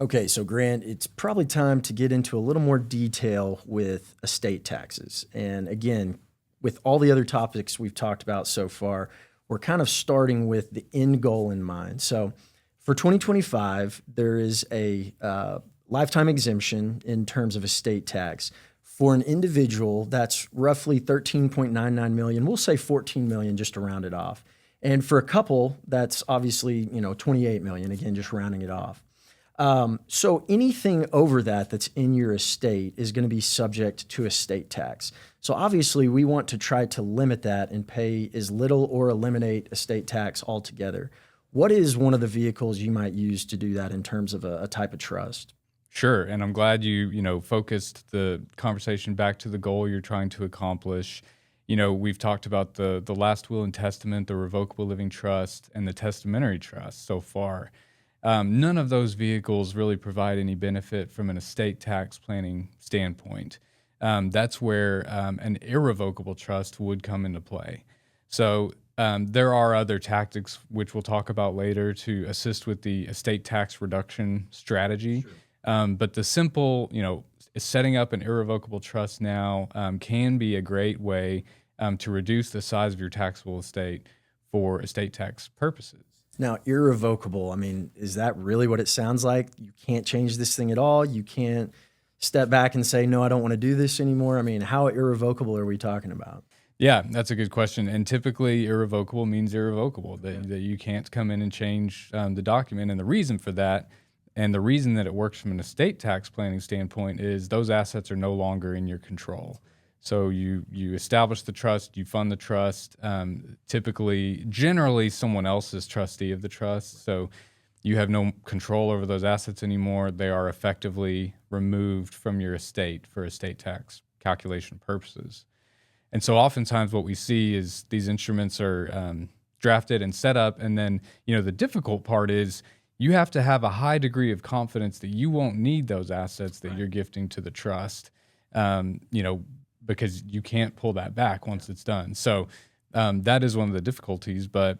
Okay, so Grant, it's probably time to get into a little more detail with estate taxes. And again, with all the other topics we've talked about so far, we're kind of starting with the end goal in mind. So for 2025, there is a lifetime exemption in terms of estate tax. For an individual, that's roughly 13.99 million. We'll say 14 million just to round it off. And for a couple, that's obviously, 28 million, again, just rounding it off. So anything over that's in your estate is going to be subject to estate tax. So obviously we want to try to limit that and pay as little or eliminate estate tax altogether. What is one of the vehicles you might use to do that in terms of a type of trust? Sure, and I'm glad you focused the conversation back to the goal you're trying to accomplish. We've talked about the last will and testament, the revocable living trust, and the testamentary trust so far. None of those vehicles really provide any benefit from an estate tax planning standpoint. That's where an irrevocable trust would come into play. So there are other tactics, which we'll talk about later, to assist with the estate tax reduction strategy. Sure. But the simple, setting up an irrevocable trust now can be a great way to reduce the size of your taxable estate for estate tax purposes. Now, irrevocable, is that really what it sounds like? You can't change this thing at all? You can't step back and say, no, I don't want to do this anymore? How irrevocable are we talking about? Yeah, that's a good question. And typically, irrevocable means irrevocable, that you can't come in and change the document. And the reason for that, and the reason that it works from an estate tax planning standpoint, is those assets are no longer in your control. So you establish the trust, you fund the trust. Generally, someone else is trustee of the trust. So you have no control over those assets anymore. They are effectively removed from your estate for estate tax calculation purposes. And so oftentimes what we see is these instruments are drafted and set up. And then, the difficult part is you have to have a high degree of confidence that you won't need those assets that you're gifting to the trust, because you can't pull that back once it's done. So that is one of the difficulties. But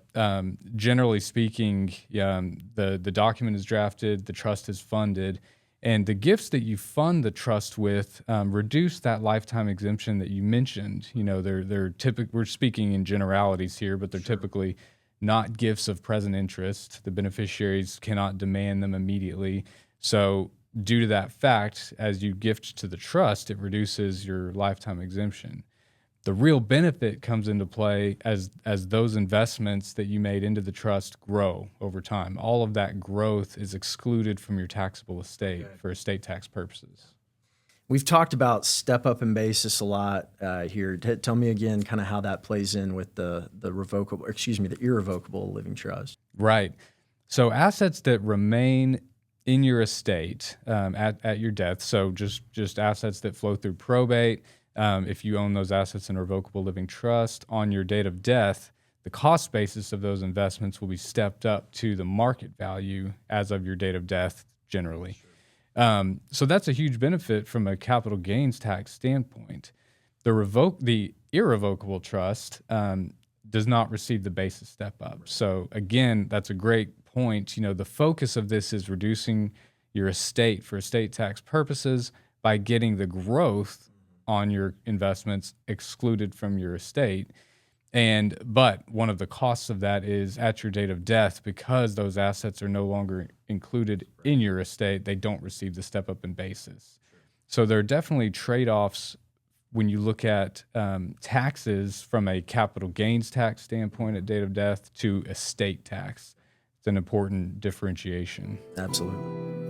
generally speaking, the document is drafted, the trust is funded, and the gifts that you fund the trust with reduce that lifetime exemption that you mentioned. They're typically, we're speaking in generalities here, but they're typically not gifts of present interest. The beneficiaries cannot demand them immediately. So due to that fact, as you gift to the trust, it reduces your lifetime exemption. The real benefit comes into play as those investments that you made into the trust grow over time. All of that growth is excluded from your taxable estate for estate tax purposes. We've talked about step up in basis a lot here. Tell me again kind of how that plays in with the irrevocable living trust. Right. So assets that remain in your estate at your death, so just assets that flow through probate, if you own those assets in a revocable living trust, on your date of death, the cost basis of those investments will be stepped up to the market value as of your date of death generally. Sure. So that's a huge benefit from a capital gains tax standpoint. The irrevocable trust does not receive the basis step up. Right. So again, that's a great point. The focus of this is reducing your estate for estate tax purposes by getting the growth on your investments excluded from your estate. But one of the costs of that is at your date of death, because those assets are no longer included in your estate, they don't receive the step up in basis. Sure. So there are definitely trade-offs when you look at taxes from a capital gains tax standpoint at date of death to estate tax. It's an important differentiation. Absolutely.